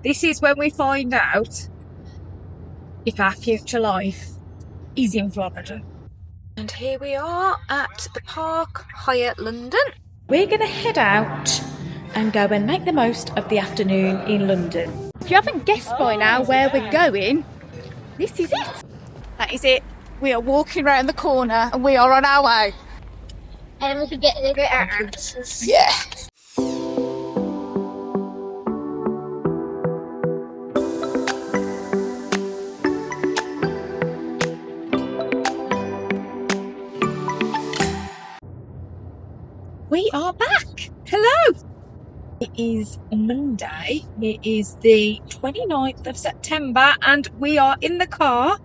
This is when we find out if our future life is in Florida. And here we are at the Park Hyatt London. We're going to head out and go and make the most of the afternoon in London. If you haven't guessed by now where we're going, this is it. That is it. We are walking around the corner and we are on our way. And we can get a bit our answers. Yeah. We are back. Hello. It is Monday. It is the 29th of September and we are in the car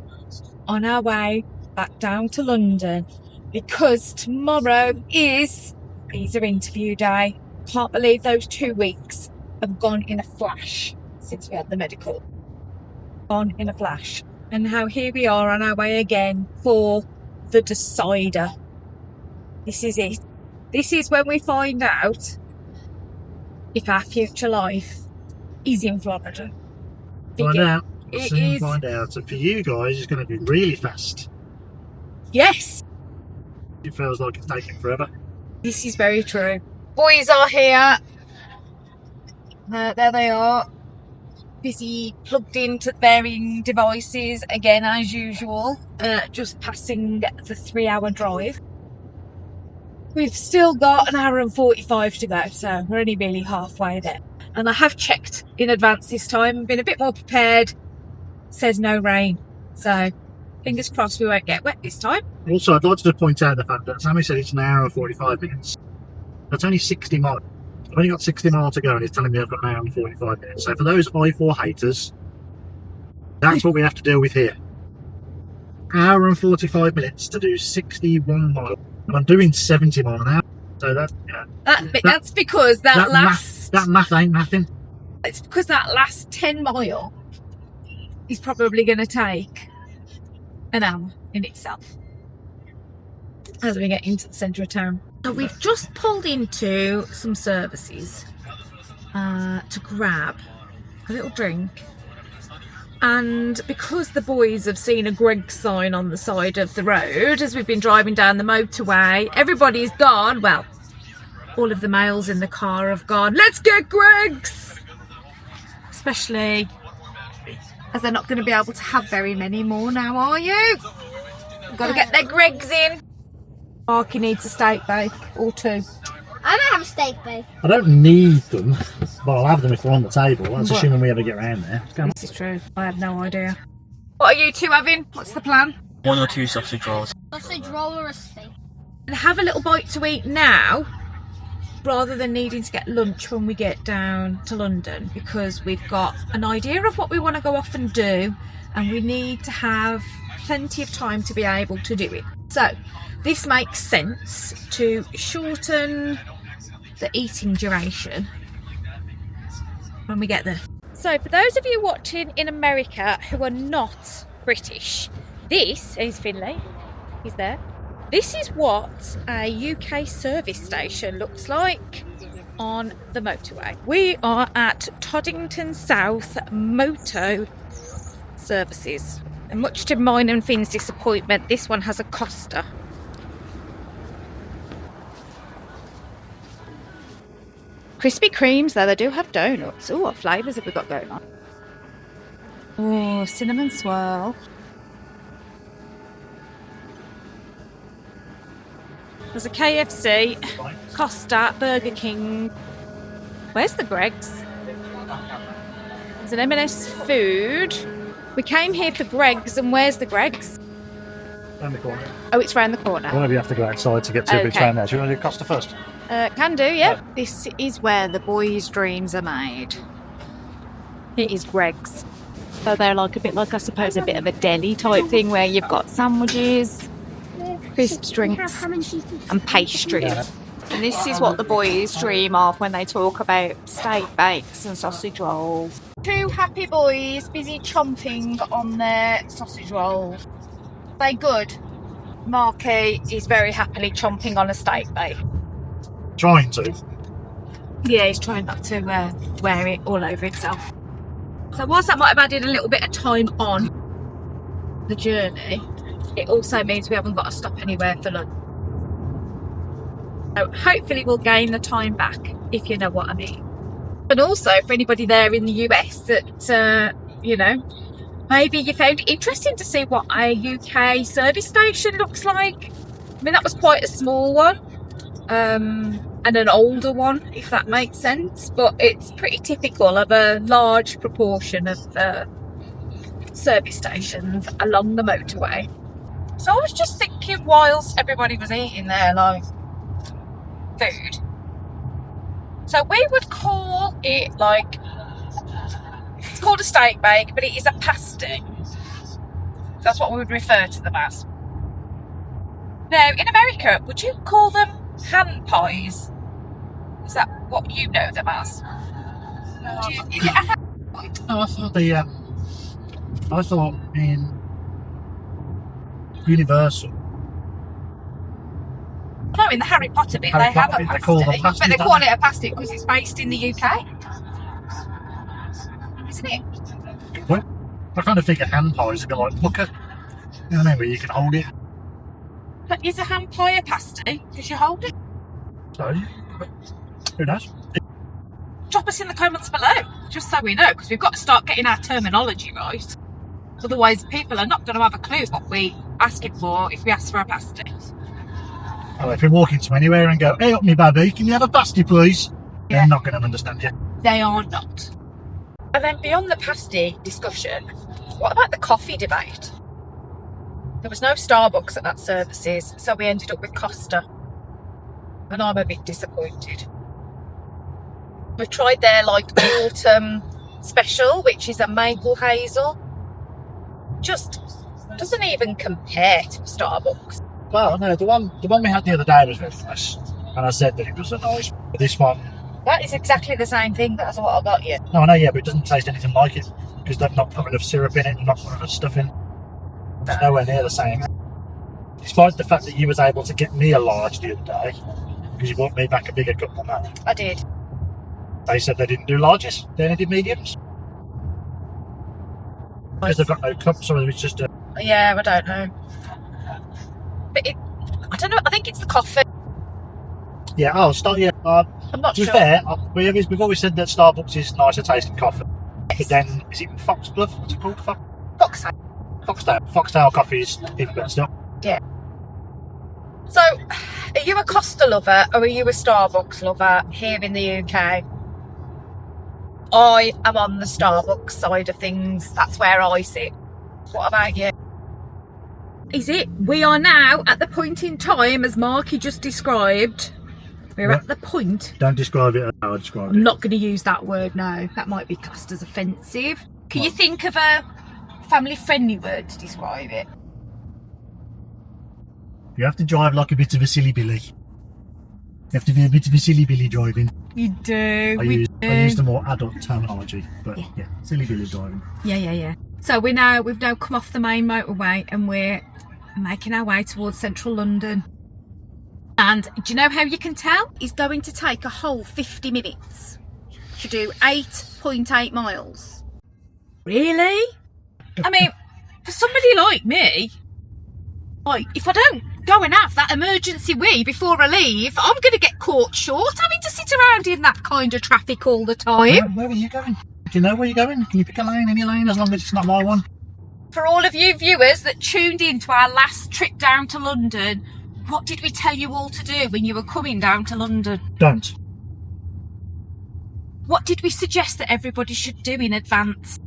on our way back down to London because tomorrow is visa interview day. Can't believe those 2 weeks have gone in a flash since we had the medical. Gone in a flash. And now here we are on our way again for the decider. This is it. This is when we find out if our future life is in Florida. Find out. It Soon is. find out. And for you guys, it's going to be really fast. Yes, It feels like it's taking forever. this is very true. Boys are here. There they are. Busy plugged into varying devices again as usual. Just passing the 3-hour drive. We've still got an hour and 45 to go, so we're only really halfway there. And I have checked in advance this time, been a bit more prepared. Says no rain, so fingers crossed we won't get wet this time. Also, I'd like to point out the fact that Sammy said it's an hour and 45 minutes. That's only 60 miles. I've only got 60 miles to go and he's telling me I've got an hour and 45 minutes. So for those I4 haters, that's what we have to deal with here. Hour and 45 minutes to do 61 miles. And I'm doing 70 miles an hour. So That's because that math ain't nothing. it's because that last 10 mile is probably going to take an hour in itself as we get into the centre of town. So we've just pulled into some services to grab a little drink, and because the boys have seen a Greggs sign on the side of the road as we've been driving down the motorway, everybody's gone, well, all of the males in the car have gone, let's get Greggs! Especially as they're not going to be able to have very many more now, are you? You've got to get their Greggs in. Marky needs a steak bake, or two. I don't have a steak bake. I don't need them, but I'll have them if they're on the table. That's What? assuming we ever get around there. This is true. I have no idea. What are you two having? What's the plan? 1 or 2 sausage rolls. Sausage roll or a steak? And have a little bite to eat now, rather than needing to get lunch when we get down to London, because we've got an idea of what we want to go off and do, and we need to have plenty of time to be able to do it. So this makes sense to shorten the eating duration when we get there. So for those of you watching in America who are not British, this is Finlay. He's there. This is what a UK service station looks like on the motorway. We are at Toddington South Moto services. And much to mine and Finn's disappointment, this one has a Costa. Krispy Kremes, though, they do have donuts. Oh, what flavours have we got going on? Oh, cinnamon swirl. There's a KFC, Costa, Burger King. Where's the Greggs? There's an M&S food. We came here for Greggs, and where's the Greggs? Around the corner. Oh, it's round the corner. Whenever you have to go outside to get to a big Okay. train there. Do you want to do Costa first? Can do, yeah. This is where the boys' dreams are made. It is Greggs. So they're like a bit like, I suppose, a bit of a deli type thing where you've got sandwiches, crisps, drinks, and pastries. And this is what the boys dream of when they talk about steak bakes and sausage rolls. Two happy boys busy chomping on their sausage rolls. They good. Marky is very happily chomping on a steak bake. Trying to. Yeah, he's trying not to wear it all over himself. So whilst that might have added a little bit of time on the journey, it also means we haven't got to stop anywhere for lunch. So hopefully we'll gain the time back, if you know what I mean. And also for anybody there in the US that, you know, maybe you found it interesting to see what a UK service station looks like. I mean, that was quite a small one, and an older one, if that makes sense. But it's pretty typical of a large proportion of service stations along the motorway. So I was just thinking, whilst everybody was eating their like food, so we would call it like, it's called a steak bake, but it is a pasty. That's what we would refer to them as. Now, in America, would you call them hand pies? Is that what you know them as? Is it a hand pie? No, I thought in Universal. No, in the Harry Potter bit, Harry they have Potter a bit, they call pasty, them pasties, but they don't call they? it a pasty because it's based in the UK, isn't it? Well, I kind of figure hand pies are going to like pucker. You know what I mean? Where you can hold it. But is a hand pie a pasty? Because you hold it. So, who knows? Drop us in the comments below, just so we know, because we've got to start getting our terminology right. Otherwise, people are not going to have a clue what we asking for if we ask for a pasty. Oh, if you walk into anywhere and go, "Hey up me baby, can you have a pasty please?" Yeah. They're not going to understand you. They are not. And then beyond the pasty discussion, what about the coffee debate? There was no Starbucks at that services, so we ended up with Costa. And I'm a bit disappointed. We've tried their like autumn special, which is a maple hazel. Just doesn't even compare to Starbucks. Well, no, the one we had the other day was very nice, and I said that it was a nice. But this one, That is exactly the same thing. That's what I got you. no, I know, yeah, but it doesn't taste anything like it because they've not put enough syrup in it, and not put enough stuff in. It's nowhere near the same. Despite the fact that you was able to get me a large the other day because you brought me back a bigger cup than that. I did. They said they didn't do larges, they only did mediums. Because they've got no cups, or it's just a. Yeah, I don't know. But I don't know. I think it's the coffee. Yeah, I'll start. Yeah, I'm not to be sure. fair, we've always said that Starbucks is nicer tasting coffee. But then, is it Foxglove? What's it called? Foxtail coffee is even better still. Yeah. So, are you a Costa lover or are you a Starbucks lover here in the UK? I am on the Starbucks side of things. That's where I sit. What about you? Is it? We are now at the point in time, as Marky just described. We're Yeah. at the point. Don't describe it as I described I'm it. not going to use that word now. That might be classed as offensive. Can you think of a family-friendly word to describe it? You have to drive like a bit of a silly billy. You have to be a bit of a silly billy driving. You do. I use the more adult terminology, but yeah, silly billy driving. Yeah. So we've now come off the main motorway and we're making our way towards central London. And do you know how you can tell? It's going to take a whole 50 minutes to do 8.8 miles. Really? I mean, for somebody like me, like if I don't go and have that emergency wee before I leave, I'm going to get caught short having to sit around in that kind of traffic all the time. Where are you going? Do you know where you're going? Can you pick a lane, any lane, as long as it's not my one? For all of you viewers that tuned in to our last trip down to London, what did we tell you all to do when you were coming down to London? Don't. What did we suggest that everybody should do in advance?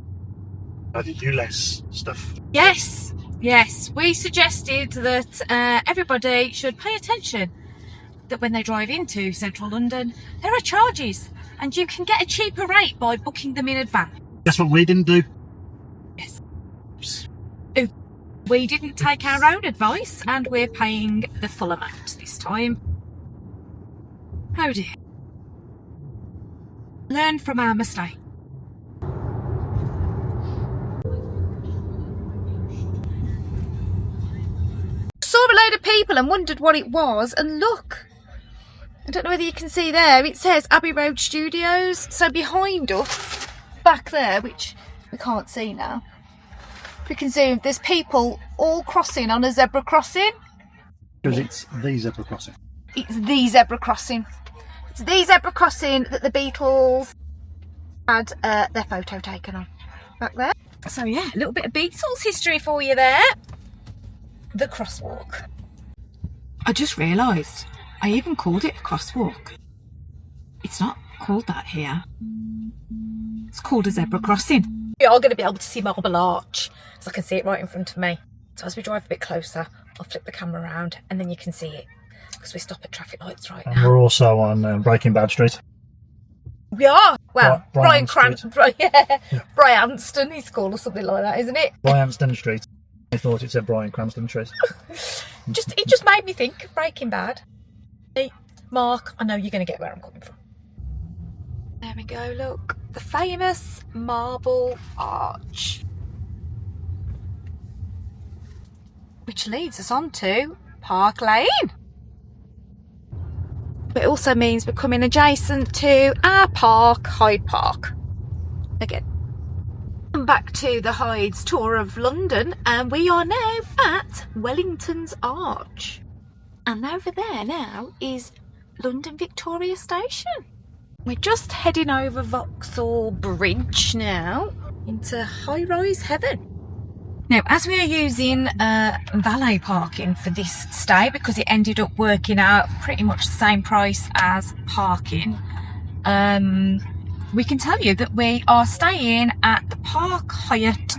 Either do less stuff. Yes, we suggested that everybody should pay attention that when they drive into central London, there are charges and you can get a cheaper rate by booking them in advance. That's what we didn't do. Yes. We didn't take our own advice and we're paying the full amount this time. Oh dear. Learn from our mistake. Saw a load of people and wondered what it was, and look, I don't know whether you can see there, it says Abbey Road Studios. So behind us, back there, which We can't see now. We can zoom. There's people all crossing on a zebra crossing. Because it's the zebra crossing. It's the zebra crossing. It's the zebra crossing that the Beatles had their photo taken on back there. So yeah, a little bit of Beatles history for you there. The crosswalk. I just realised I even called it a crosswalk. It's not called that here. It's called a zebra crossing. We are going to be able to see Marble Arch, so I can see it right in front of me. So as we drive a bit closer, I'll flip the camera around and then you can see it, because we stop at traffic lights right And now. we're also on Breaking Bad Street. We are. Well, Brian Bryanston. Bryanston, he's called, or something like that, isn't it? Bryanston Street. I thought it said Bryan Cranston Street. It just made me think of Breaking Bad. Hey, Mark, I know you're going to get where I'm coming from. There we go, look. The famous Marble Arch. Which leads us on to Park Lane. But it also means we're coming adjacent to our park, Hyde Park. Again. And back to the Hyde's tour of London, and we are now at Wellington's Arch. And over there now is London Victoria Station. We're just heading over Vauxhall Bridge now into high-rise heaven. Now, as we are using valet parking for this stay, because it ended up working out pretty much the same price as parking, we can tell you that we are staying at the Park Hyatt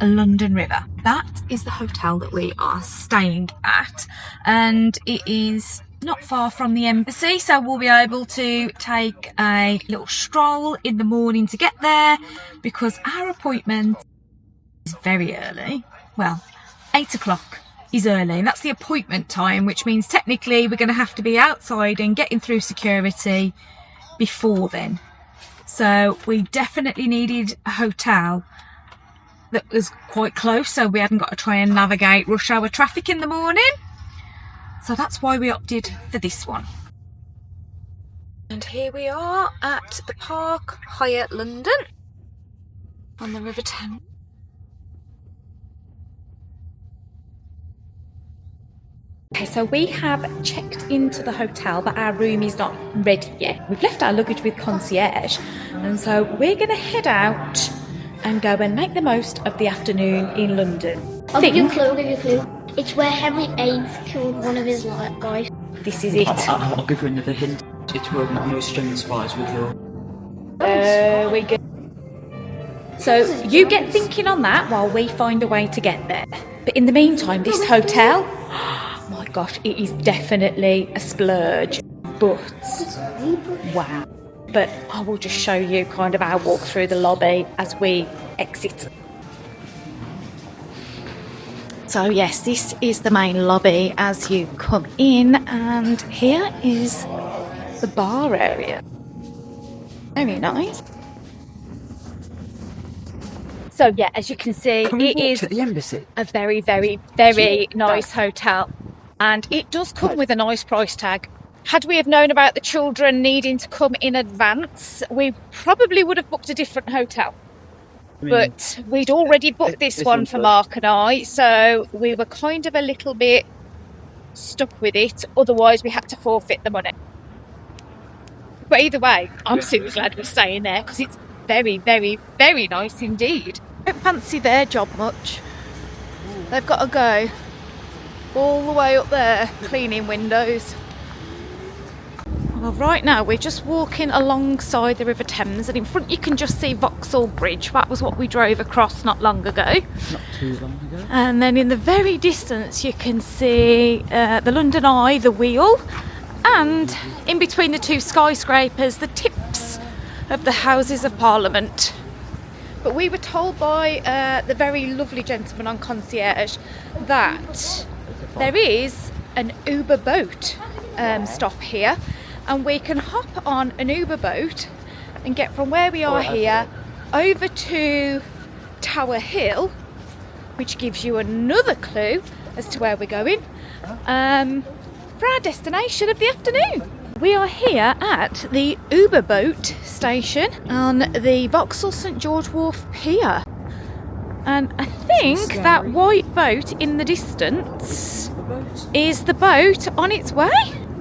London River. That is the hotel that we are staying at, and it is not far from the embassy, so we'll be able to take a little stroll in the morning to get there, because our appointment is very early. Well, 8 o'clock is early, and that's the appointment time, which means technically we're going to have to be outside and getting through security before then. So we definitely needed a hotel that was quite close, so we hadn't got to try and navigate rush hour traffic in the morning. So that's why we opted for this one. And here we are at the Park Hyatt London on the River Thames. Okay, so we have checked into the hotel, but our room is not ready yet. We've left our luggage with concierge, and so we're going to head out and go and make the most of the afternoon in London. I'll give you a clue, It's where Henry VIII killed one of his guys. This is it. I'll give you another hint. It's where most German spies were killed. There we go. So you get thinking on that while we find a way to get there. But in the meantime, this hotel, oh my gosh, it is definitely a splurge. But wow. But I will just show you kind of our walk through the lobby as we exit. So yes, this is the main lobby as you come in, and here is the bar area. Very nice. So yeah, as you can see, it is the embassy. a very, very, very nice hotel, and it does come with a nice price tag. Had we have known about the children needing to come in advance, we probably would have booked a different hotel. But we'd already booked this one for Mark and I, so we were kind of a little bit stuck with it. Otherwise, we had to forfeit the money. But either way, I'm super glad we're staying there, because it's very, very, very nice indeed. I don't fancy their job much. They've got to go all the way up there cleaning windows. Well, right now we're just walking alongside the River Thames, and in front you can just see Vauxhall Bridge. That was what we drove across not long ago. Not too long ago. And then in the very distance you can see the London Eye, the wheel, and in between the two skyscrapers, the tips of the Houses of Parliament. But we were told by the very lovely gentleman on concierge that there is an Uber boat stop here, and we can hop on an Uber boat and get from where we are here over to Tower Hill, which gives you another clue as to where we're going, for our destination of the afternoon. We are here at the Uber Boat station on the Vauxhall St George Wharf Pier. And I think that white boat in the distance is the boat on its way.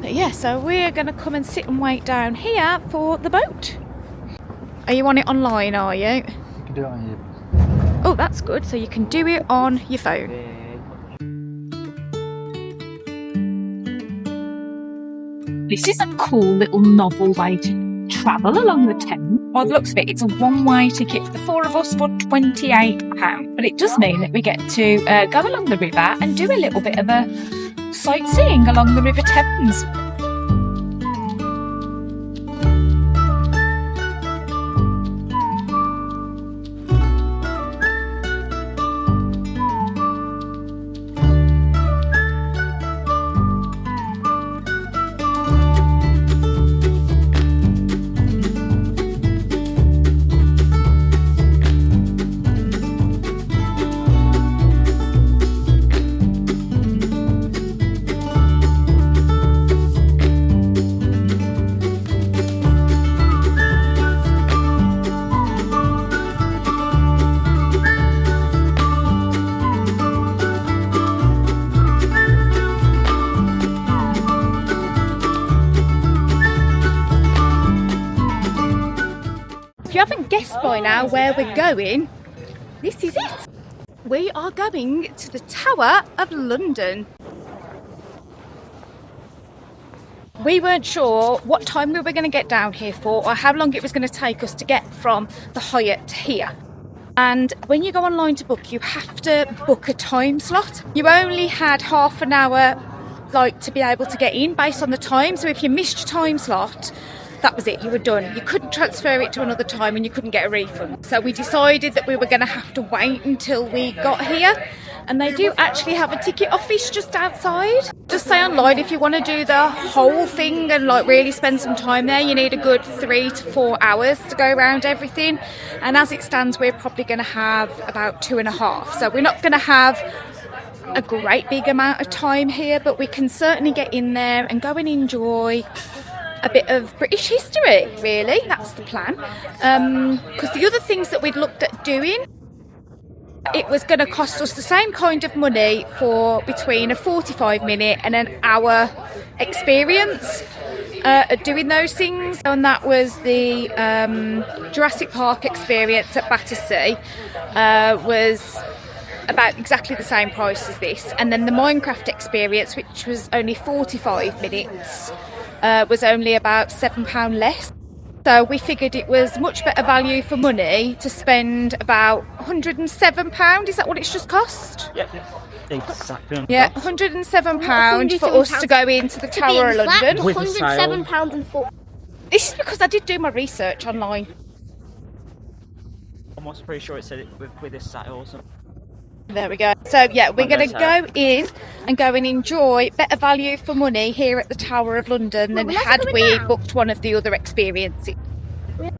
But yeah, so we're going to come and sit and wait down here for the boat. Are you on it online, are you? You can do it on your... Oh, that's good. So you can do it on your phone. This is a cool little novel way to travel along the Thames. By the looks of it, it's a one-way ticket for the four of us for £28. But it does mean that we get to go along the river and do a little bit of a sightseeing along the River Thames. If you haven't guessed by now where we're going, this is it. We are going to the Tower of London. We weren't sure what time we were going to get down here for or how long it was going to take us to get from the Hyatt here. And when you go online to book, you have to book a time slot. You only had half an hour to be able to get in based on the time. So if you missed your time slot, that was it, you were done. You couldn't transfer it to another time and you couldn't get a refund. So we decided that we were going to have to wait until we got here. And they do actually have a ticket office just outside. Just say online if you want to do the whole thing and really spend some time there, you need a good 3 to 4 hours to go around everything. And as it stands, we're probably going to have about 2.5. So we're not going to have a great big amount of time here, but we can certainly get in there and go and enjoy a bit of British history, really. That's the plan. Because the other things that we'd looked at doing, it was going to cost us the same kind of money for between a 45-minute and an hour experience doing those things. And that was the Jurassic Park experience at Battersea was about exactly the same price as this. And then the Minecraft experience, which was only 45 minutes, was only about £7 less. So we figured it was much better value for money to spend about £107. Is that what it's just cost? Yeah, exactly. Yeah, £107 for us to go into the Tower of London. With £107 and 4. This is because I did do my research online. I'm almost pretty sure it said it with this sail or something. There we go. So yeah, we're going to go in and go and enjoy better value for money here at the Tower of London than had we booked one of the other experiences.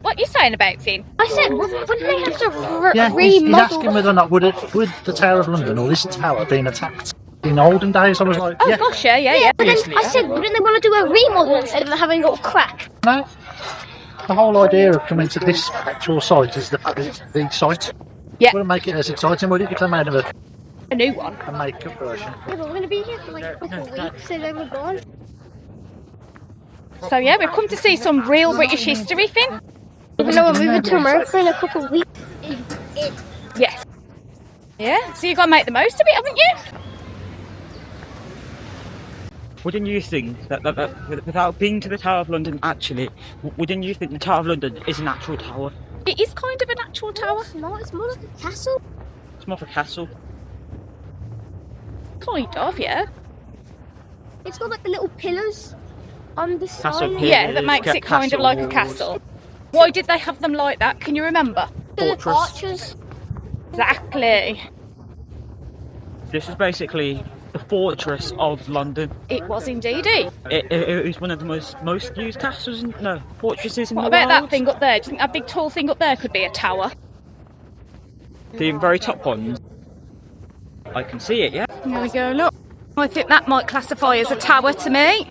What are you saying about Finn? I said, wouldn't they have to Yeah, he's remodel? asking whether or not would the Tower of London or this tower been attacked in olden days. I was like, Oh yeah, gosh, yeah. But then I said, wouldn't they want to do a remodel instead of having a little crack? no. The whole idea of coming to this actual site is the fact that it's the site. Yeah. Wouldn't make it as exciting, would it, if they made A new one. a makeup version? Yeah, but we're going to be here for a couple of weeks, so then we're gone. So yeah, we've come to see some real British history, Finn. Even though we're moving to America in a couple of weeks. Yes. Yeah, so you've got to make the most of it, haven't you? Wouldn't you think that without being to the Tower of London, actually, wouldn't you think the Tower of London is an actual tower? It is kind of an actual tower. It's not, it's more like a castle. It's more of a castle. Kind of, yeah. It's got like the little pillars on the Castle side. pillars. Yeah, that makes it kind of like a Castles. castle. Why did they have them like that? Can you remember? The Fortress. archers. Exactly. This is basically the fortress of London. It was indeed. It was one of the most used castles, fortresses in What the about world. that thing up there? Do you think that big tall thing up there could be a tower? The very top ones. I can see it, yeah. There we go, look. I think that might classify as a tower to me.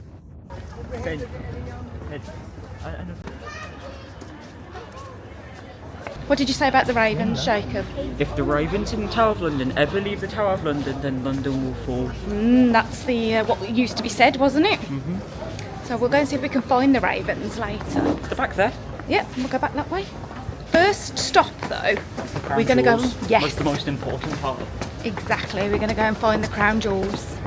What did you say about the ravens, Jacob? If the ravens in the Tower of London ever leave the Tower of London, then London will fall. That's the what used to be said, wasn't it? So we'll go and see if we can find the ravens later. The back there. Yep, we'll go back that way. First stop though, Crown we're going to go. jewels. Yes, That's the most important part. exactly. We're going to go and find the crown jewels.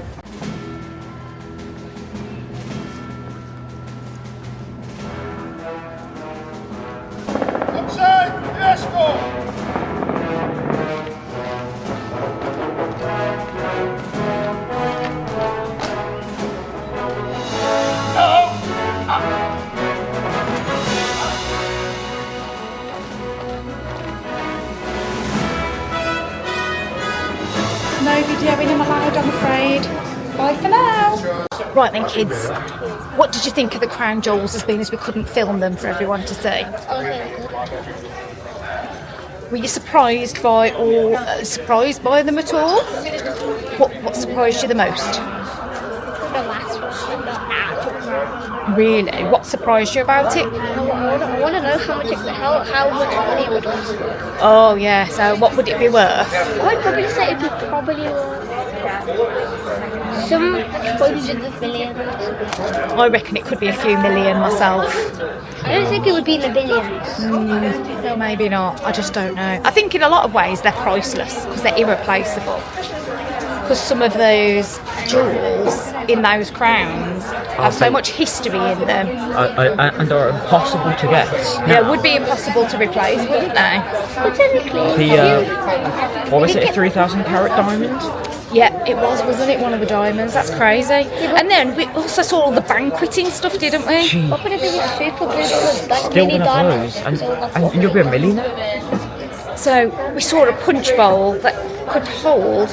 No videoing allowed, I'm afraid. Bye for now. Right then, kids. What did you think of the crown jewels, as being as we couldn't film them for everyone to see? Okay, good. Were you surprised by them at all? What surprised you the most? The last one, the actual crown. Really? What surprised you about it? I want to know how much money it would cost. Oh yeah. So what would it be worth? I'd probably say it'd be probably worth some hundreds of millions. I reckon it could be a few million myself. I don't think it would be in the billions. Maybe not. I just don't know. I think in a lot of ways they're priceless because they're irreplaceable. Because some of those jewels in those crowns have so much history in them. And are impossible to get. Yeah, it would be impossible to replace, wouldn't they? But technically, What was it, a 3,000 carat diamond? Yeah, it was, wasn't it? One of the diamonds. That's crazy. And then we also saw all the banqueting stuff, didn't we? what would it be super good? Like Still mini one of diamonds. those. And you'll be a millionaire. So we saw a punch bowl that could hold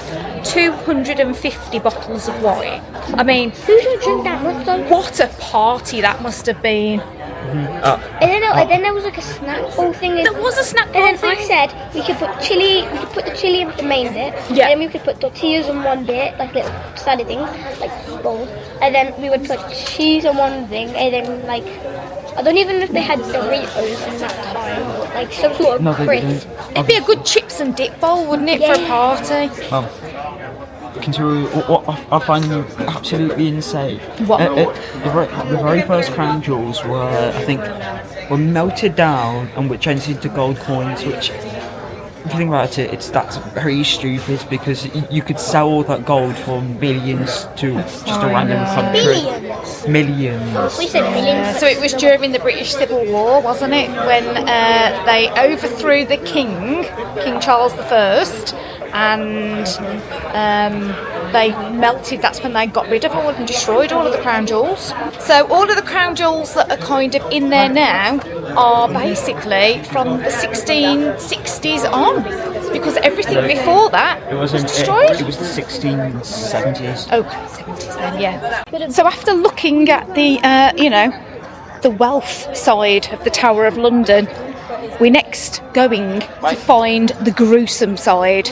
250 bottles of wine. I mean, Who should drink that much though? what a party that must have been. And then there was like a snack bowl thing. There was a snack bowl And then I thing. said we could put chili. We could put the chili in the main bit. Yeah. And then we could put tortillas on one bit, like little salad thing, like bowl. And then we would put cheese on one thing, and then like I don't even know if they had Doritos in that time, or, like some sort of No, they crisp. didn't. It'd be a good chips and dip bowl, wouldn't it, for a Yeah. party? Consider what I find absolutely insane. What? The very first crown jewels were melted down and were changed into gold coins, which, if you think about it, that's very stupid because you could sell all that gold for millions to just a random country. Millions. We said millions. So it was during the British Civil War, wasn't it, when they overthrew the King Charles I, and they melted. That's when they got rid of all and destroyed all of the crown jewels. So all of the crown jewels that are kind of in there now are basically from the 1660s on, because everything before that was destroyed. It was the 1670s. Okay, 70s then, yeah. So after looking at the, the wealth side of the Tower of London, we're next going to find the gruesome side.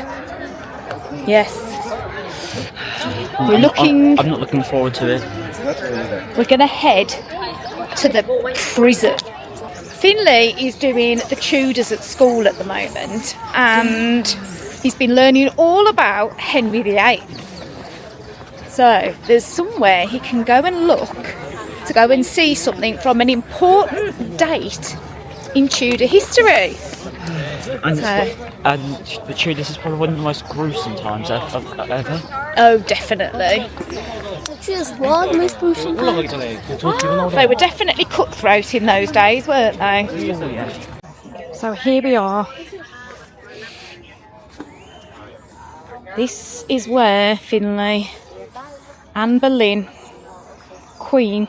Yes. We're looking. I'm not looking forward to it. We're going to head to the prison. Finlay is doing the Tudors at school at the moment, and he's been learning all about Henry VIII. So there's somewhere he can go and look to go and see something from an important date in Tudor history. And the Tudors is probably one of the most gruesome times ever. Oh, definitely. Just one the most gruesome part. They were definitely cutthroat in those days, weren't they? So here we are. This is where Finlay, Anne Boleyn, Queen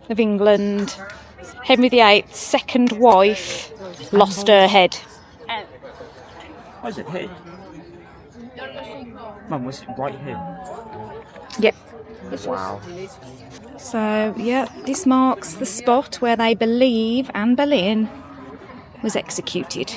of England, Henry VIII's second wife, lost her head. Was it here? Mum, was it right here? Yep. Wow. So, yeah, this marks the spot where they believe Anne Boleyn was executed.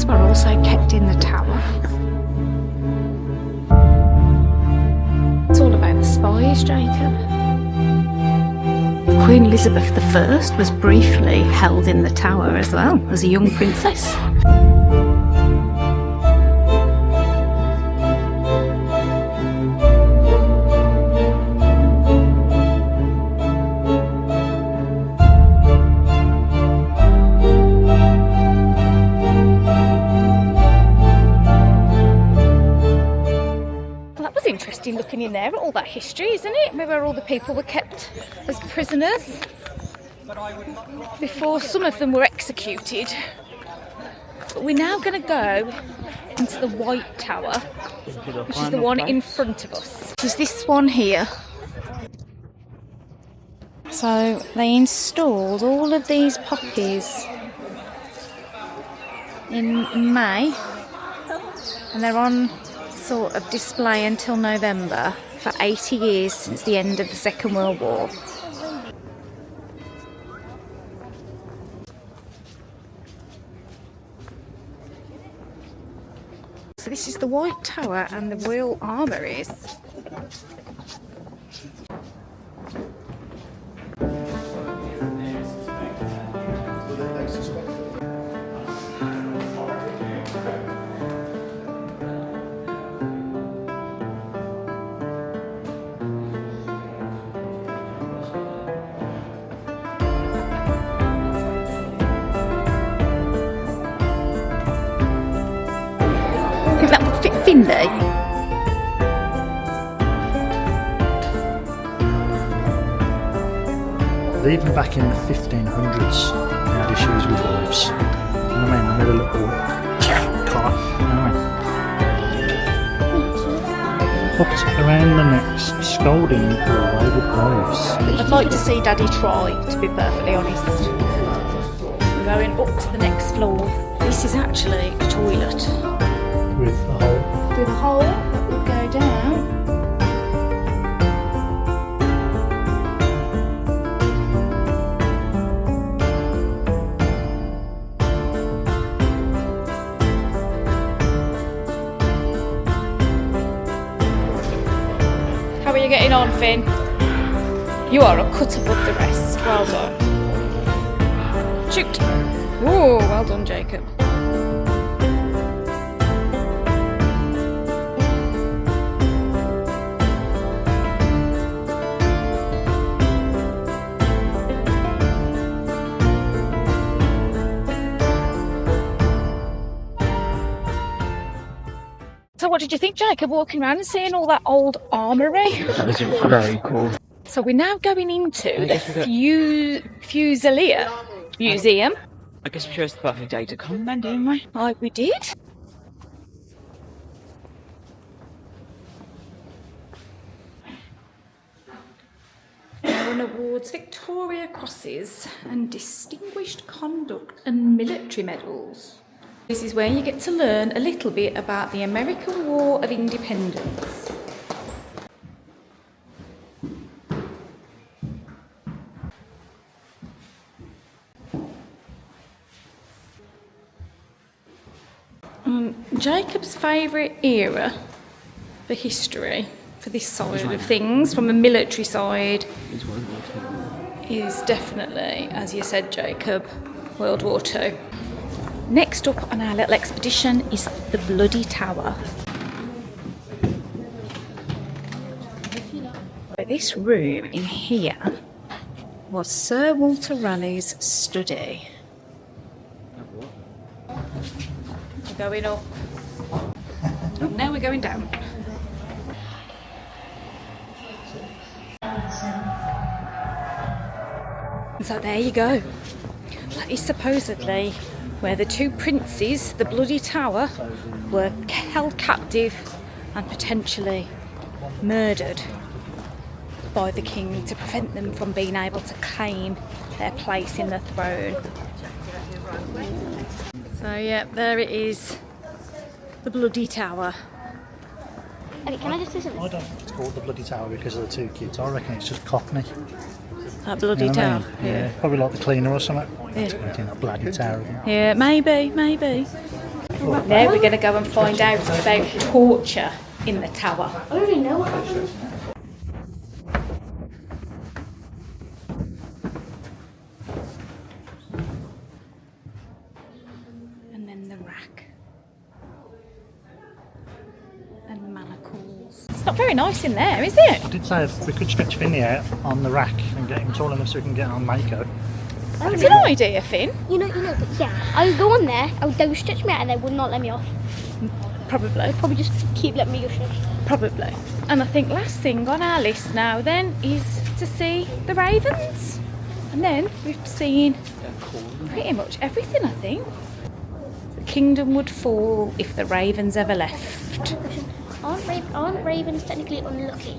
prisoners were also kept in the tower. It's all about the spies, Jacob. Queen Elizabeth I was briefly held in the tower as well as a young princess. Looking in there at all that history, isn't it? Where all the people were kept as prisoners before some of them were executed. But we're now going to go into the White Tower, which is the one in front of us. Which is this one here. So they installed all of these poppies in May, and they're on sort of display until November for 80 years since the end of the Second World War. So this is the White Tower and the Royal Armouries. Finley. Even back in the 1500s, they had issues with wives. You know what I mean? They made a little collar. You know what I mean? Hooked around the necks, scolding away with wives. I'd like to see Daddy try, to be perfectly honest. We're going up to the next floor. This is actually a toilet. With a hole. With a hole that would go down. How are you getting on, Finn? You are a cut above the rest. Well done. Shoot! Whoa, well done, Jacob. So what did you think, Jacob, walking around and seeing all that old armoury? That was very cool. So we're now going into the Fusilier Museum. I guess we chose the perfect day to come then, didn't we? Like we did. Won awards, Victoria Crosses and Distinguished Conduct and Military Medals. This is where you get to learn a little bit about the American War of Independence. Jacob's favourite era for history, for this side of things, from a military side, is definitely, as you said, Jacob, World War II. Next up on our little expedition is the Bloody Tower. This room in here was Sir Walter Raleigh's study. We're going up. Oh, now we're going down. So there you go. That is supposedly where the two princes, the Bloody Tower, were held captive and potentially murdered by the king to prevent them from being able to claim their place in the throne. So yeah, there it is, the Bloody Tower. Okay, can I just do something? I don't think it's called the Bloody Tower because of the two kids. I reckon it's just Cockney. That Bloody You know what I Tower? mean? Yeah. Probably like the cleaner or something. Yeah. It's making that bloody tower again. Yeah, maybe. Can Now we're going to go and find out about torture in the tower. I don't even know what happened. And then the rack. And manacles. It's not very nice in there, is it? I did say if we could stretch Finley out on the rack and get him tall enough so we can get on Mako. It's an idea, Finn. You know, but yeah, I would go on there, they would stretch me out and they would not let me off. Probably. Probably just keep letting me go stretch. Probably. And I think last thing on our list now then is to see the ravens. And then we've seen pretty much everything, I think. The kingdom would fall if the ravens ever left. Aren't ravens technically unlucky?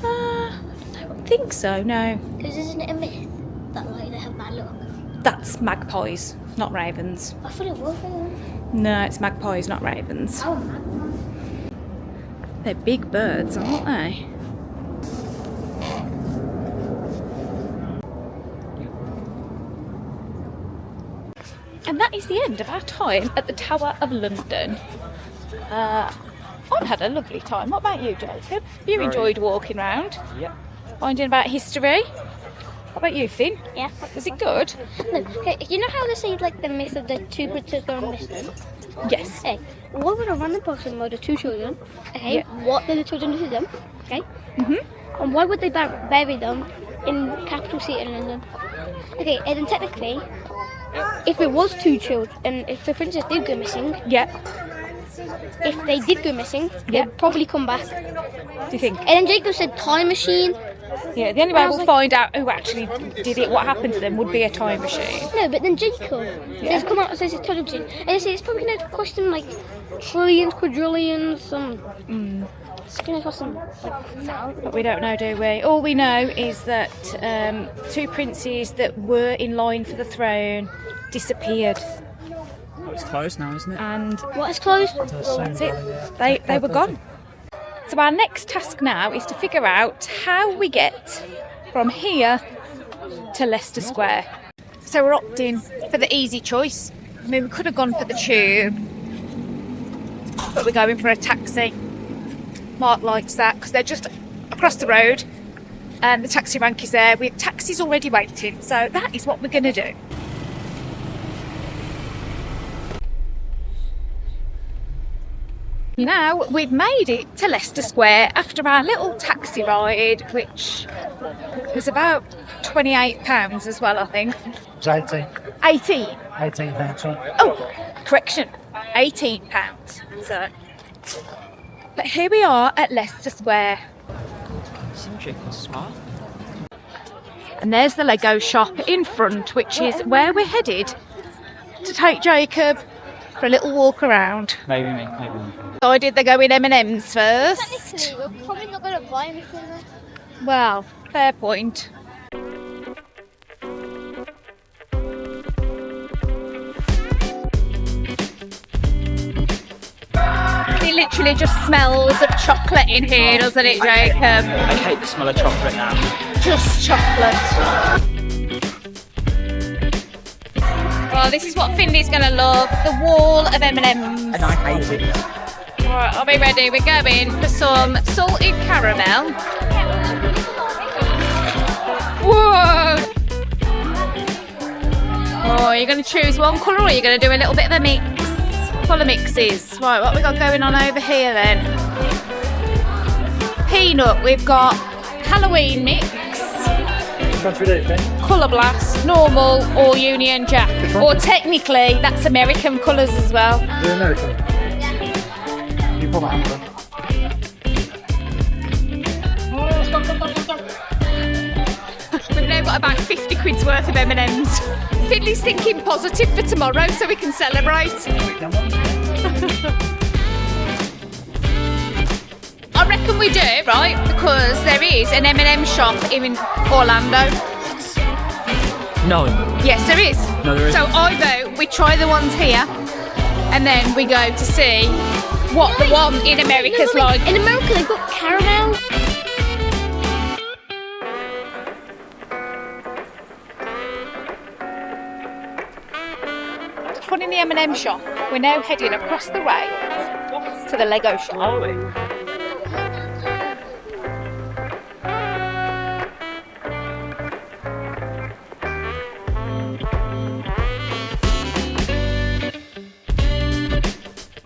I don't think so, no. Because isn't it a myth that like they have bad luck? That's magpies, not ravens. I thought it was. No, it's magpies, not ravens. Oh, man. They're big birds, aren't they? And that is the end of our time at the Tower of London. I've had a lovely time. What about you, Jacob? You enjoyed walking around? Yep. Finding about history? What about you, Finn? Yeah. Was it good? No, okay, you know how they say like the myth of the two princes going missing? Yes. Okay, what would a random person murder two children? Okay, Yeah. what did the children do to them? Okay, and why would they bury them in capital city in London? Okay, and then technically, if it was two children, and if the princess did go missing, Yeah. if they did go missing, Yeah. they'd probably come back. Do you think? And then Jacob said time machine. Yeah, the only way I was we'll like- find out who actually did it, what happened to them, would be a time machine. No, but then Jacob says come out and says it's Toddington, and they say it's probably going to cost them like trillions, quadrillions, it's going to cost them like thousands. But we don't know, do we? All we know is that two princes that were in line for the throne disappeared, It's closed now, isn't it? and What is closed? that's it. They were gone. So our next task now is to figure out how we get from here to Leicester Square. So we're opting for the easy choice. I mean, we could have gone for the tube, but we're going for a taxi. Mark likes that because they're just across the road and the taxi rank is there. We have taxis already waiting, so that is what we're going to do. Now we've made it to Leicester Square after our little taxi ride, which was about £28 as well, I think. It's 18. 18. 18 pounds. Oh, correction, £18. So, but here we are at Leicester Square, Some chickens as well. and there's the Lego shop in front, which is where we're headed to take Jacob for a little walk around. Maybe me. Decided they're going M&M's first. Technically, we're probably not going to buy anything there. Well, fair point. It literally just smells of chocolate in here, doesn't it, Jacob? I hate the smell of chocolate now. Just chocolate. Oh, this is what Finley's going to love, the wall of M&M's. And I hate it. Right, are we ready? We're going for some salted caramel. Whoa! Oh, you're going to choose one colour, or you're going to do a little bit of a mix? Colour mixes. Right, what we got going on over here then? Peanut, we've got Halloween mix, Colour Blast, normal, or Union Jack. Or technically, that's American colours as well. The American. You put that on. We've now got about 50 quid's worth of M&M's. Finley's thinking positive for tomorrow so we can celebrate. I reckon we do, right? Because there is an M&M shop in Orlando. No. Yes, there is. No, there isn't. So I vote we try the ones here and then we go to see what the one in America's like. In America, they've got caramel. One in the M&M shop. We're now heading across the way to the Lego shop.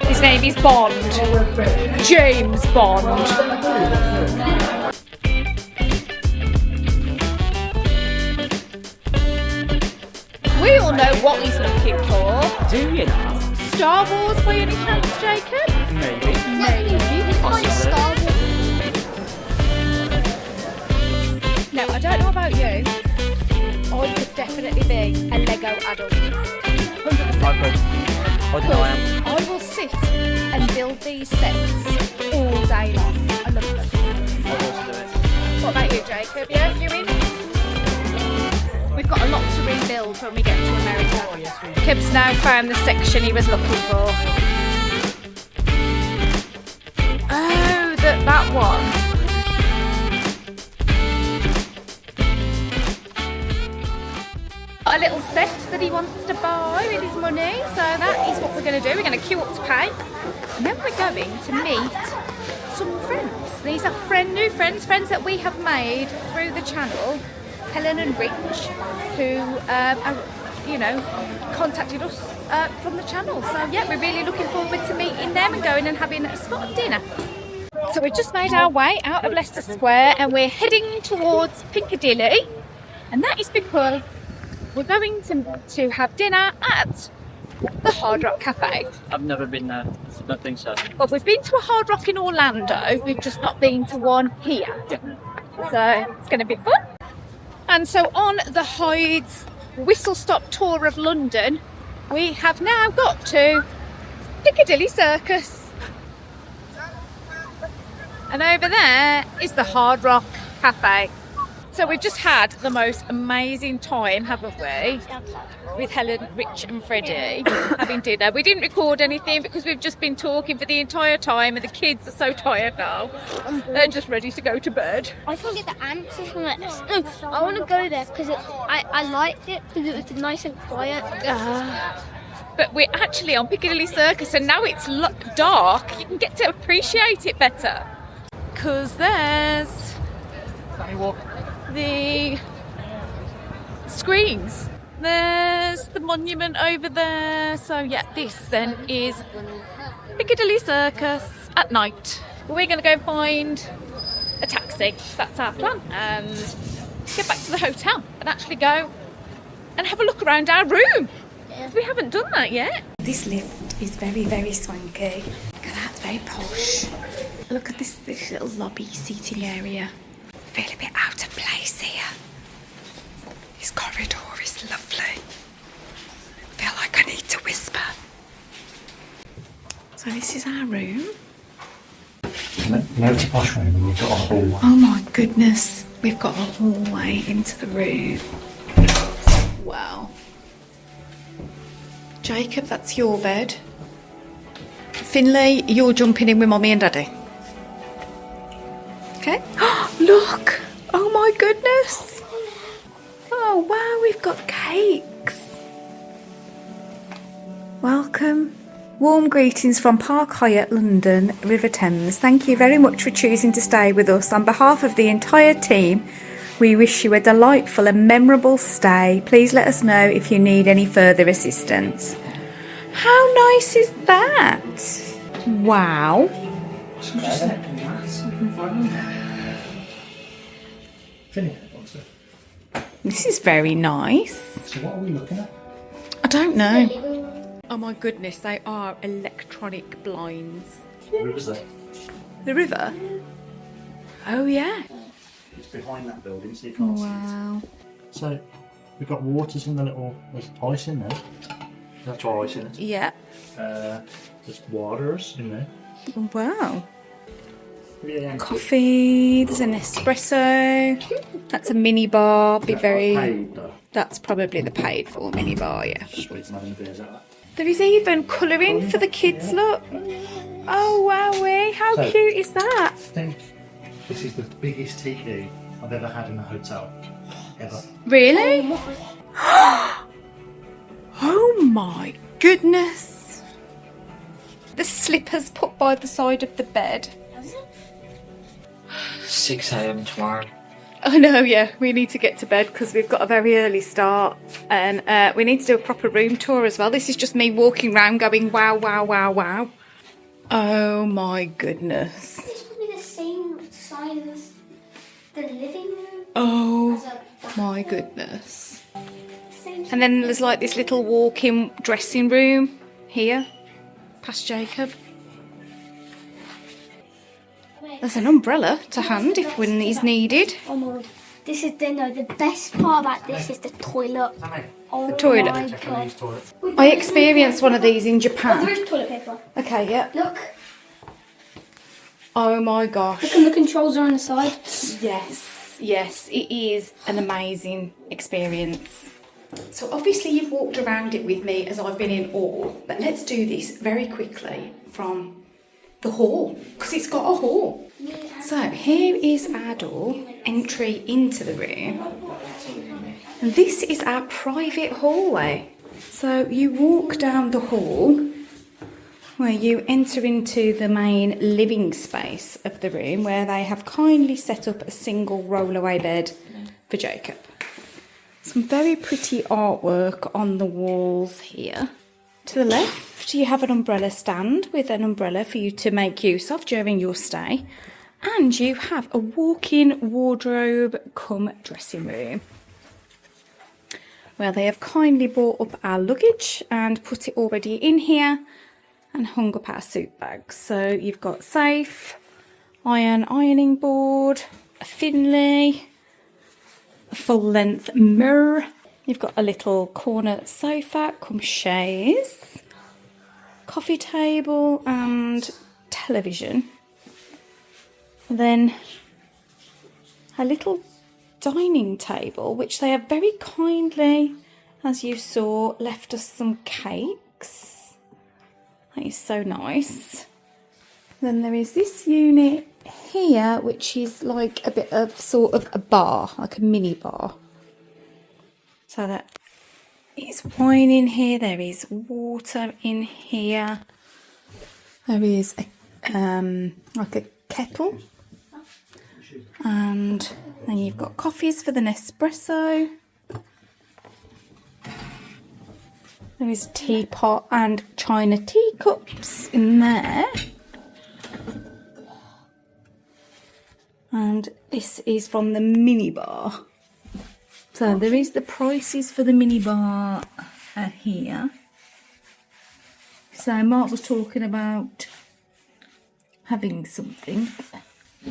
His name is Bond. James Bond. We all know what he's looking for. Do you know? Star Wars by any chance, Jacob? Maybe. No, I don't know about you. I could definitely be a Lego adult. 100%. I don't know, I am. I will sit and build these sets all day long. I love them. I'd also do it. What about you, Jacob? Yeah, you in? We've got a lot to rebuild when we get to America. Oh, yes, we Kib's now found the section he was looking for. Oh, that one. A little set that he wants to buy with his money, so that is what we're going to do. We're going to queue up to pay, and then we're going to meet some friends. These are new friends that we have made through the channel, Helen and Rich, who contacted us from the channel. So yeah, we're really looking forward to meeting them and going and having a spot of dinner. So we've just made our way out of Leicester Square and we're heading towards Piccadilly, and that is because we're going to have dinner at the Hard Rock Cafe. I've never been there. I don't think so. Well, we've been to a Hard Rock in Orlando, we've just not been to one here. Yeah. So it's going to be fun. And so on the Hyde's whistle stop tour of London, we have now got to Piccadilly Circus. And over there is the Hard Rock Cafe. So we've just had the most amazing time, haven't we? With Helen, Rich and Freddie having dinner. We didn't record anything because we've just been talking for the entire time and the kids are so tired now. They're just ready to go to bed. I can get the answers from it. I want to go there because I liked it because it was nice and quiet. But we're actually on Piccadilly Circus and now it's dark. You can get to appreciate it better. Because there's the screens. There's the monument over there. So yeah, this then is Piccadilly Circus at night. We're going to go find a taxi. That's our plan. And get back to the hotel and actually go and have a look around our room. We haven't done that yet. This lift is very, very swanky. Look at that, it's very posh. Look at this little lobby seating area. I feel a bit out of place here. This corridor is lovely. I feel like I need to whisper. So this is our room. No, it's a posh room and you've got a hallway. Oh my goodness, we've got a hallway into the room. Wow. Jacob, that's your bed. Finlay, you're jumping in with Mommy and Daddy. Okay. Look! Oh my goodness! Oh wow, we've got cakes. Welcome. Warm greetings from Park Hyatt London River Thames. Thank you very much for choosing to stay with us. On behalf of the entire team, we wish you a delightful and memorable stay. Please let us know if you need any further assistance. How nice is that? Wow. This is very nice. So what are we looking at? I don't know. Oh my goodness, they are electronic blinds. The river's there. The river? Oh yeah. It's behind that building, so you can't see it. Wow. So we've got waters in the little. There's ice in there. That's all ice in it. Yeah. There's waters in there. Wow. Yeah. Coffee, there's an espresso. That's a mini bar. Be very. Paid, though. That's probably the paid for mini bar, yeah. Sweet, man, the beers out. There is even colouring for the kids, look. Oh wowee, how So- cute is that? I think this is the biggest TV I've ever had in a hotel. Ever. Really? Oh my goodness. The slippers put by the side of the bed. 6 a.m. tomorrow. I know, yeah. We need to get to bed because we've got a very early start, and we need to do a proper room tour as well. This is just me walking around going, wow, wow, wow, wow. Oh my goodness. This would be the same size as the living room. Oh my goodness. And then there's like this little walk-in dressing room here, past Jacob. There's an umbrella to hand if one is needed. Oh my god. This is the best part about this is the toilet. Oh The toilet. my god. I experienced one of these in Oh, there Japan. is toilet paper. Okay, yeah. Look. Oh my gosh. Look, and the controls are on the side. Yes, yes, it is an amazing experience. So obviously you've walked around it with me as I've been in awe, but let's do this very quickly from the hall, because it's got a hall. So here is our door, entry into the room. And this is our private hallway. So you walk down the hall where you enter into the main living space of the room, where they have kindly set up a single rollaway bed for Jacob. Some very pretty artwork on the walls here. To the left, you have an umbrella stand with an umbrella for you to make use of during your stay. And you have a walk-in wardrobe cum dressing room, where they have kindly brought up our luggage and put it already in here and hung up our suit bags. So you've got safe, ironing board, a Finley, a full-length mirror. You've got a little corner sofa, cum chaise, coffee table and television. Then a little dining table, which they have very kindly, as you saw, left us some cakes. That is so nice. Then there is this unit here, which is like a bit of sort of a bar, like a mini bar. So that is wine in here, there is water in here, there is like a kettle, and then you've got coffees for the Nespresso. There is a teapot and china teacups in there. And this is from the minibar. So there is the prices for the minibar here. So Mark was talking about having something.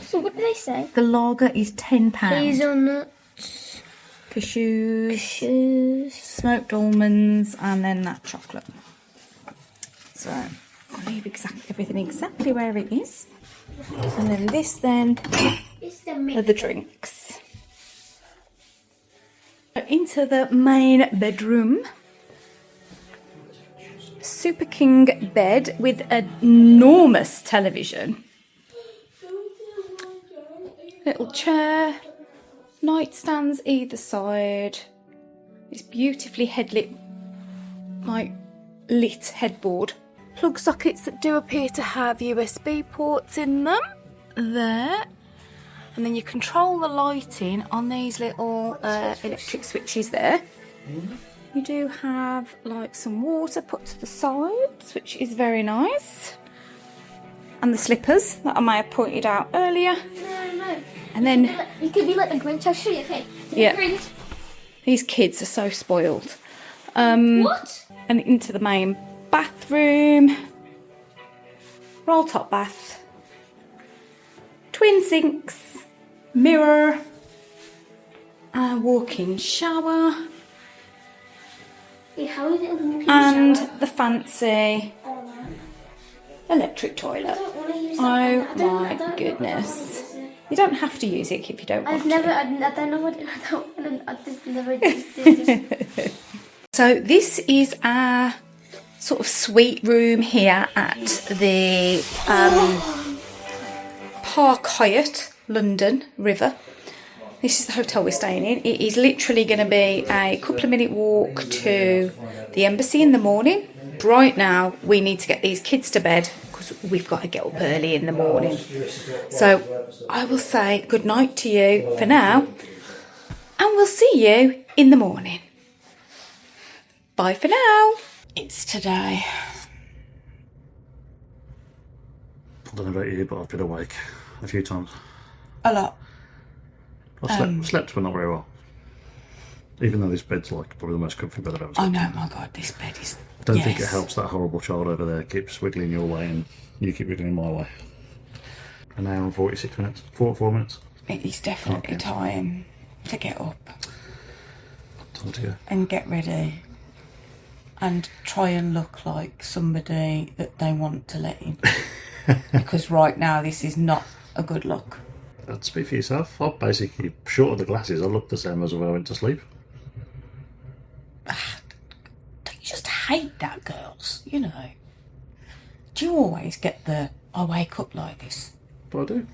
So what did they say? The lager is £10. Hazelnuts, Cashews, smoked almonds, and then that chocolate. So I'll leave everything exactly where it is. And then this then are the drinks. Into the main bedroom. Super King bed with an enormous television. Little chair, nightstands either side. This beautifully lit headboard. Plug sockets that do appear to have USB ports in them. There. And then you control the lighting on these little electric switches there. You do have like some water put to the sides, which is very nice. And the slippers that I may have pointed out earlier. No. And then You could be like the Grinch. I'll show you. Okay. Yeah. Grinch. These kids are so spoiled. What? And into the main bathroom. Roll top bath. Twin sinks. Mirror. A walk-in shower. Yeah, how is it in the And shower? the fancy electric toilet. I don't want to use Oh that. my I don't goodness. You don't have to use it if you don't want I don't know what I just never did this. So this is our sort of suite room here at the Park Hyatt London River. This is the hotel we're staying in. It is literally going to be a couple of minute walk to the embassy in the morning. But right now, we need to get these kids to bed because we've got to get up early in the morning. So I will say good night to you for now, and we'll see you in the morning. Bye for now. It's today. I don't know about you, but I've been awake a few times. A lot. I've slept, but not very well. Even though this bed's like probably the most comfy bed I've ever slept. Oh no, my God, this bed is... I don't think it helps that horrible child over there keeps wiggling your way and you keep wiggling my way. An hour and 46 minutes, 4 minutes. It is definitely time to get up. Time to go. And get ready. And try and look like somebody that they want to let in. Because right now this is not a good look. Speak for yourself. I'm basically short of the glasses. I look the same as when I went to sleep. Don't you just hate that, girls? You know. Do you always get the, I wake up like this? But I do.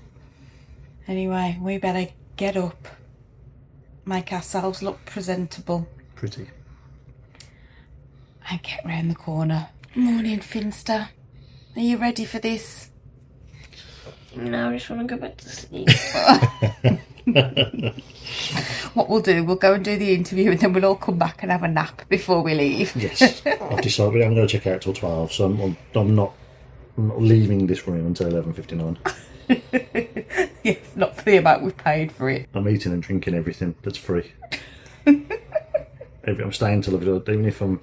Anyway, we better get up. Make ourselves look presentable. Pretty. And get round the corner. Morning, Finster. Are you ready for this? No, I just want to go back to sleep. What we'll do, we'll go and do the interview and then we'll all come back and have a nap before we leave. Yes. I've decided I'm going to check out till 12, so I'm not leaving this room until 11:59. Yes, not for the amount we've paid for it. I'm eating and drinking everything that's free. I'm staying till even if I'm...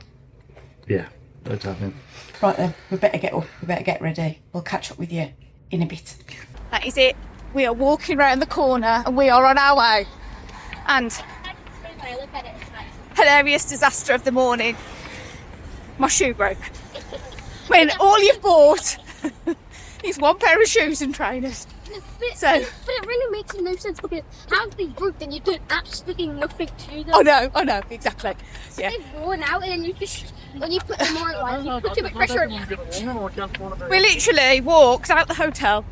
Yeah, that's happening. Right then, we better get up, we better get ready. We'll catch up with you in a bit. That is it. We are walking round the corner and we are on our way. And hilarious disaster of the morning. My shoe broke. When all you've bought is one pair of shoes and trainers. But it really makes no sense because how they broke, then you do absolutely nothing to them. I know, exactly. Yeah. They're worn out, and then you just when you put them on, you put too much pressure on them. We literally walked out the hotel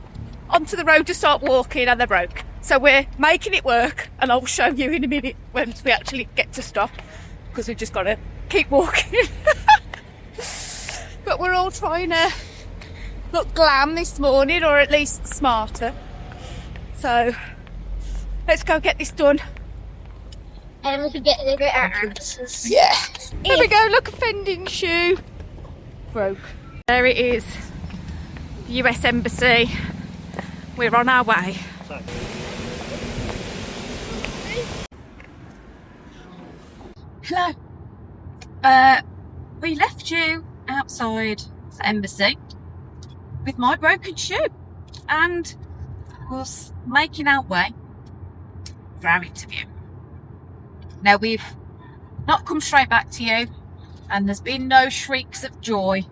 onto the road to start walking and they broke. So we're making it work, and I'll show you in a minute when we actually get to stop because we've just got to keep walking. But we're all trying to look glam this morning, or at least smarter. So let's go get this done. And we can get our answers. Yeah. Here we go, look, offending shoe. Broke. There it is. The US Embassy. We're on our way. Hello. We left you outside the embassy with my broken shoe and was making our way for our interview. Now we've not come straight back to you and there's been no shrieks of joy,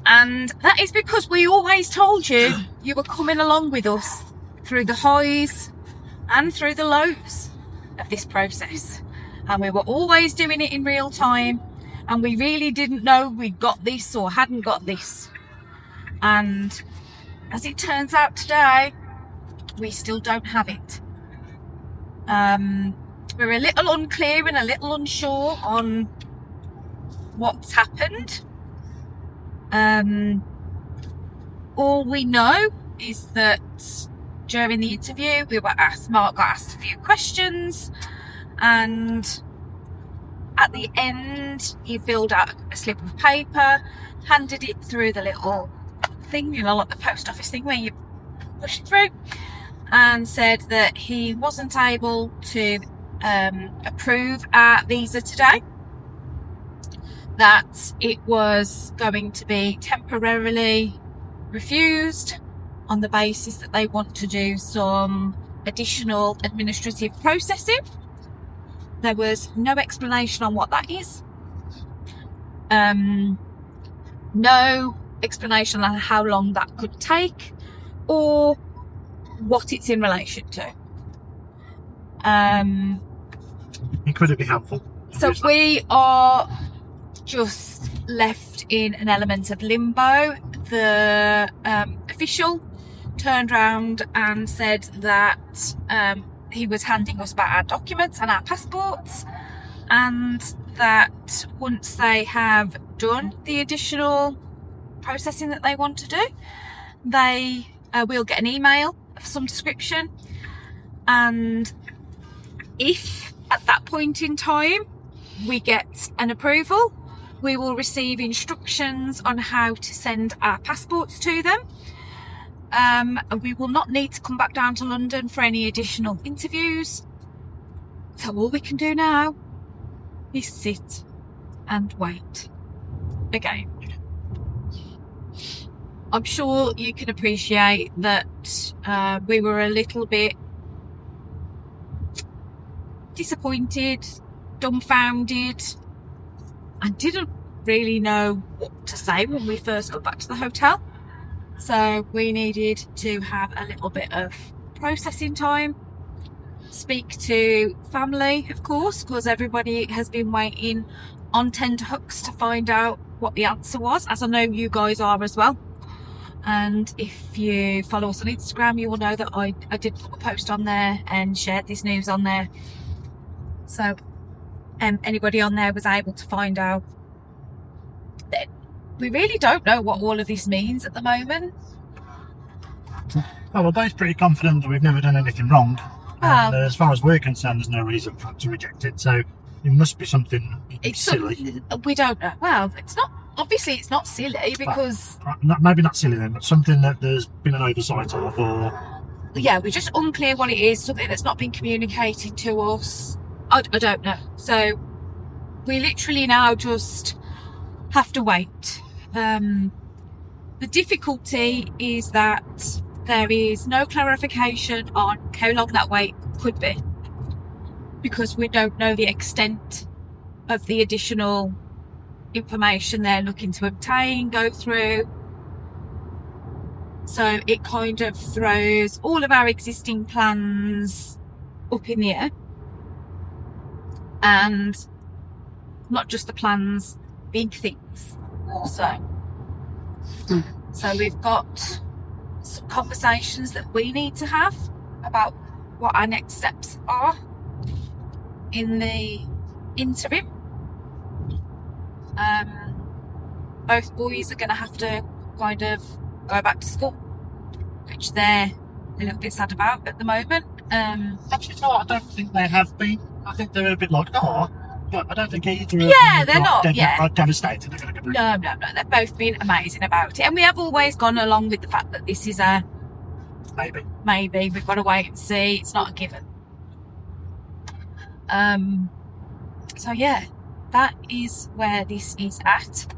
and that is because we always told you you were coming along with us through the highs and through the lows of this process, and we were always doing it in real time, and we really didn't know we'd got this or hadn't got this. And as it turns out today, we still don't have it. We're a little unclear and a little unsure on what's happened. All we know is that during the interview Mark got asked a few questions, and at the end he filled out a slip of paper, handed it through the little thing, you know, like the post office thing where you push it through, and said that he wasn't able to approve our visa today, that it was going to be temporarily refused on the basis that they want to do some additional administrative processing. There was no explanation on what that is. No explanation on how long that could take or what it's in relation to. Incredibly helpful. So we are just left in an element of limbo. The official turned round and said that he was handing us back our documents and our passports, and that once they have done the additional processing that they want to do, they will get an email of some description, and if at that point in time we get an approval, we will receive instructions on how to send our passports to them. And we will not need to come back down to London for any additional interviews. So all we can do now is sit and wait again. I'm sure you can appreciate that we were a little bit disappointed, dumbfounded, and didn't really know what to say when we first got back to the hotel. So we needed to have a little bit of processing time, speak to family, of course, because everybody has been waiting on tenterhooks to find out what the answer was, as I know you guys are as well. And if you follow us on Instagram, you will know that I did put a post on there and shared this news on there. So anybody on there was able to find out that we really don't know what all of this means at the moment. Well, we're both pretty confident that we've never done anything wrong. And as far as we're concerned, there's no reason for us to reject it. So it must be something silly. We don't know. Well, it's not. Obviously, it's not silly because... Well, maybe not silly then, but something that there's been an oversight of, or... Yeah, we're just unclear what it is, something that's not been communicated to us. I don't know. So we literally now just have to wait. The difficulty is that there is no clarification on how long that wait could be, because we don't know the extent of the additional information they're looking to obtain, go through. So it kind of throws all of our existing plans up in the air, and not just the plans, big things also. So we've got some conversations that we need to have about what our next steps are in the interim. Both boys are going to have to kind of go back to school, which they're a little bit sad about at the moment. Actually, no, I don't think they have been. I think they're a bit like, oh, but I don't think either of Yeah, them they're not. are devastated. They're going to go. No. They've both been amazing about it, and we have always gone along with the fact that this is a maybe. We've got to wait and see. It's not a given. So yeah, that is where this is at,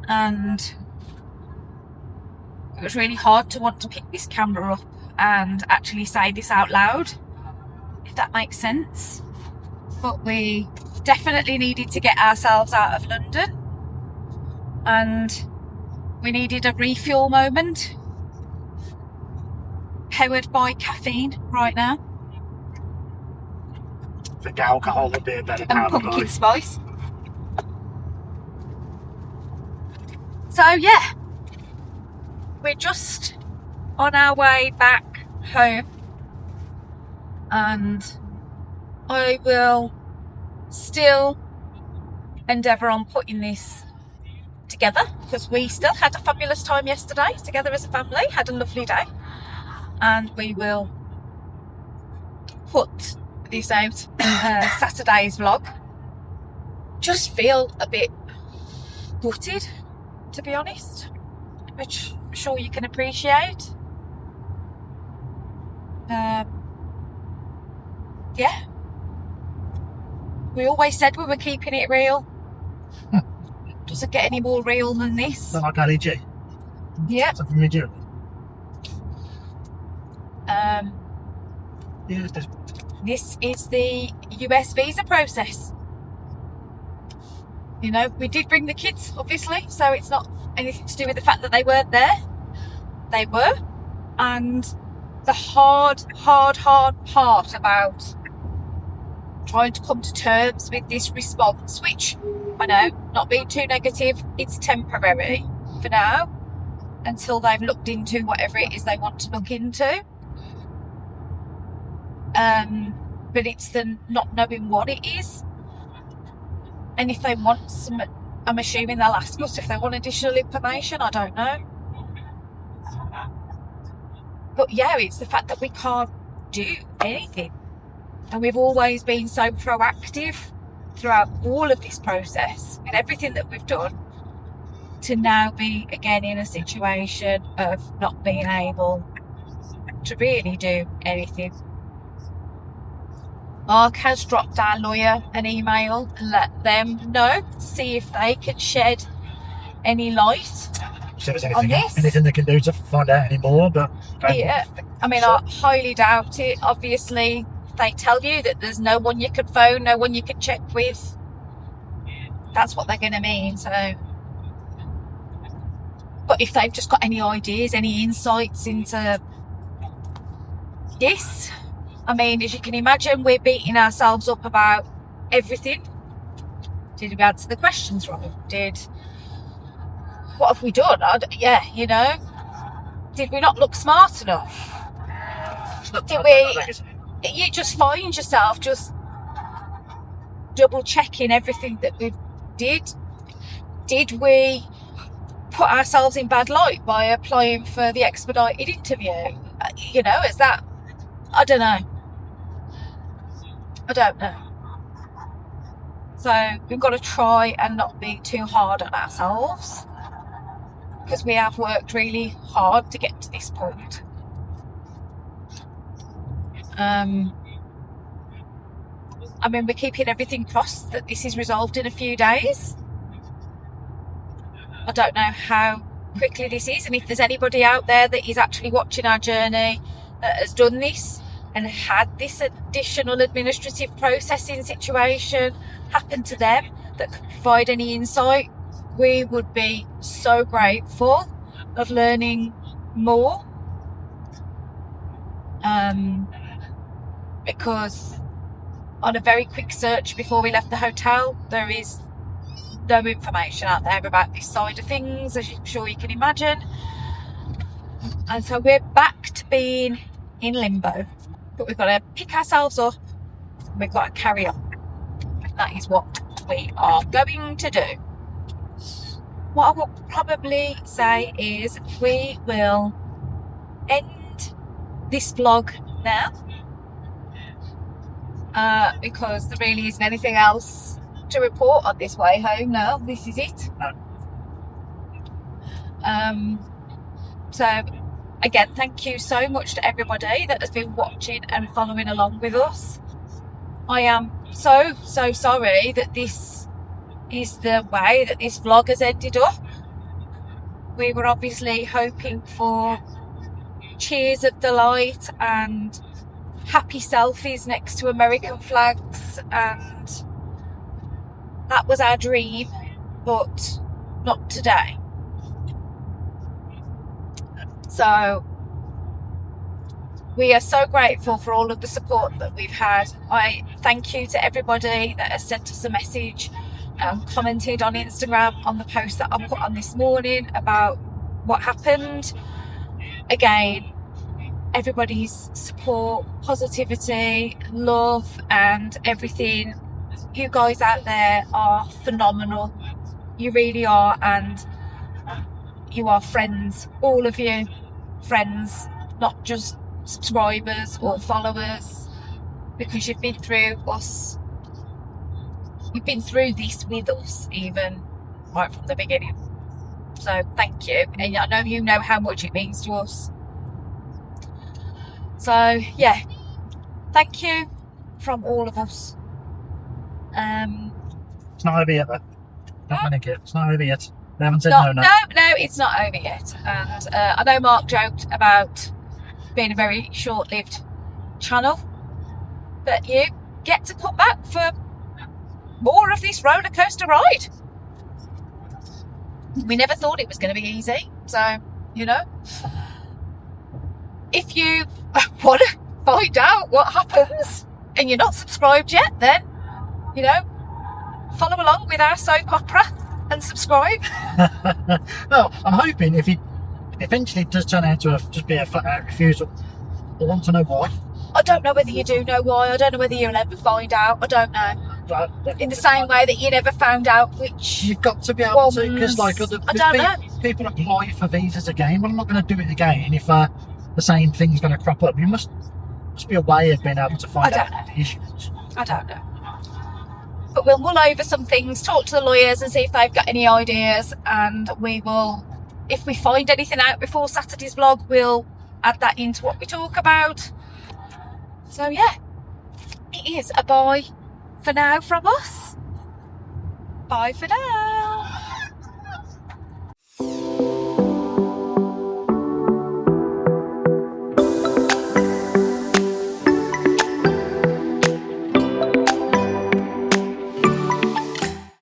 and it was really hard to want to pick this camera up and actually say this out loud, if that makes sense. But we definitely needed to get ourselves out of London, and we needed a refuel moment powered by caffeine right now. I think alcohol would be a better And powder pumpkin by. spice. So yeah, we're just on our way back home, and I will still endeavour on putting this together, because we still had a fabulous time yesterday together as a family, had a lovely day, and we will put this out Saturday's vlog. Just feel a bit gutted, to be honest, which I'm sure you can appreciate. Yeah, we always said we were keeping it real. Doesn't get any more real than this. Like LEG. Yeah. Something we do. Yes, This is the US visa process. You know, we did bring the kids, obviously, so it's not anything to do with the fact that they weren't there. They were. And the hard part about trying to come to terms with this response, which, I know, not being too negative, it's temporary for now, until they've looked into whatever it is they want to look into. But it's the not knowing what it is. And if they want some I'm assuming they'll ask us if they want additional information. I don't know. But yeah, it's the fact that we can't do anything. And we've always been so proactive throughout all of this process and everything that we've done, to now be again in a situation of not being able to really do anything. Mark has dropped our lawyer an email and let them know to see if they can shed any light See if there's on this. anything they can do to find out any more. But Yeah, I mean, I highly doubt it. Obviously, they tell you that there's no one you could phone, no one you could check with. That's what they're going to mean. So, but if they've just got any ideas, any insights into this, I mean, as you can imagine, we're beating ourselves up about everything. Did we answer the questions wrong? What have we done? Yeah, you know, did we not look smart enough? Did we? You just find yourself just double checking everything that we did. Did we put ourselves in bad light by applying for the expedited interview? You know, is that? I don't know. So we've got to try and not be too hard on ourselves, because we have worked really hard to get to this point. I mean, we're keeping everything crossed that this is resolved in a few days. I don't know how quickly this is, and if there's anybody out there that is actually watching our journey that has done this and had this additional administrative processing situation happen to them that could provide any insight, we would be so grateful of learning more. Because on a very quick search before we left the hotel, there is no information out there about this side of things, as I'm sure you can imagine. And so we're back to being in limbo, but we've got to pick ourselves up, we've got to carry on. That is what we are going to do. What I will probably say is we will end this vlog now, because there really isn't anything else to report on this way home now. This is it. So again, thank you so much to everybody that has been watching and following along with us. I am so sorry that this is the way that this vlog has ended up. We were obviously hoping for cheers of delight and happy selfies next to American flags, and that was our dream, but not today. So we are so grateful for all of the support that we've had. I thank you to everybody that has sent us a message and commented on Instagram on the post that I put on this morning about what happened. Again, everybody's support, positivity, love and everything. You guys out there are phenomenal. You really are, and you are friends, all of you friends, not just subscribers or followers, because you've been through us. You've been through this with us, even right from the beginning. So thank you, and I know you know how much it means to us. So yeah, thank you from all of us. It's not over yet, though. Don't panic it. It's not over yet. They haven't said no. No, it's not over yet. And I know Mark joked about being a very short-lived channel, but you get to come back for more of this roller coaster ride. We never thought it was going to be easy, so you know, if you want to find out what happens and you're not subscribed yet, then you know, follow along with our soap opera and subscribe. Well, I'm hoping if it eventually does turn out to just be a flat out refusal, I want to know why. I don't know whether you do know why. I don't know whether you'll ever find out. I don't know. in the same way that you never found out which. You've got to be able to, because ones- I don't know. people apply for visas again. Well, I'm not going to do it again if the same thing's going to crop up. You must be a way of being able to find I out don't the issues. I don't know. But we'll mull over some things, talk to the lawyers and see if they've got any ideas, and we will, if we find anything out before Saturday's vlog, we'll add that into what we talk about. So yeah, it is a bye for now from us. Bye for now.